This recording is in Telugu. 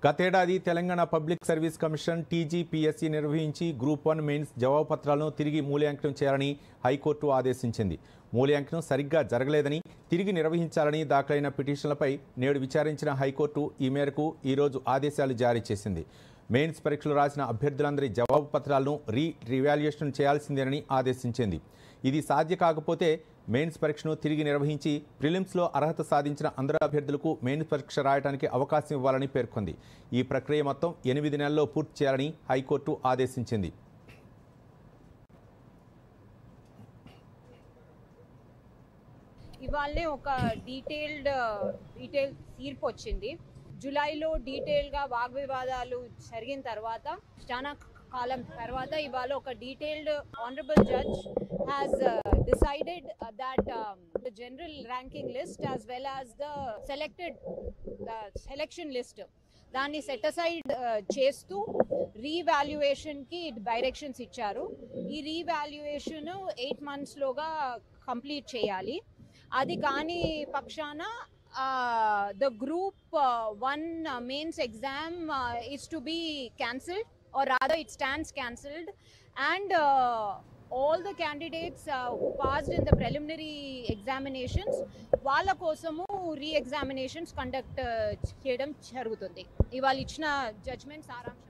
గతేడాది Telangana public service commission TGPSC నిర్వహించి గ్రూప్ 1 మెయిన్స్ జవాబు పత్రాలను తిరిగి మూల్యాంకనం చేయాలని హైకోర్టు ఆదేశించింది. మూల్యాంకనం సరిగ్గా జరగలేదని, తిరిగి నిర్వహించాలని దాఖలైన పిటిషన్లపై నేడు విచారించిన హైకోర్టు ఈ మేరకు ఈరోజు ఆదేశాలు జారీ చేసింది. మెయిన్స్ పరీక్షలు రాసిన అభ్యర్థులందరి జవాబు పత్రాలను రీవాల్యుయేషన్ చేయాల్సిందేనని ఆదేశించింది. ఇది సాధ్య కాకపోతే మెయిన్స్ పరీక్షను తిరిగి నిర్వహించి ప్రిలిమ్స్లో అర్హత సాధించిన అందరు అభ్యర్థులకు మెయిన్స్ పరీక్ష రాయడానికి అవకాశం ఇవ్వాలని పేర్కొంది. ఈ ప్రక్రియ మొత్తం 8 నెలల్లో పూర్తి చేయాలని హైకోర్టు ఆదేశించింది. ఇవాళనే ఒక డీటెయిల్ తీర్పు వచ్చింది. జూలైలో డీటెయిల్గా వాగ్వివాదాలు జరిగిన తర్వాత చాలా కాలం తర్వాత ఇవాళ ఒక detailed honourable judge has decided that the general ranking list as well as the selection list దాన్ని సెట్ అసైడ్ చేస్తూ రీవాల్యుయేషన్కి డైరెక్షన్స్ ఇచ్చారు. ఈ రీవాల్యుయేషన్ 8 monthsలోగా కంప్లీట్ చేయాలి. అది కాని పక్షాన the group 1 mains exam is to be cancelled, or rather it stands cancelled, and all the candidates who passed in the preliminary examinations వాళ్ళ కోసము రీ ఎగ్జామినేషన్స్ కండక్ట్ చేయడం జరుగుతుంది. ఇవాళ ఇచ్చిన జడ్జ్మెంట్ సారాంశం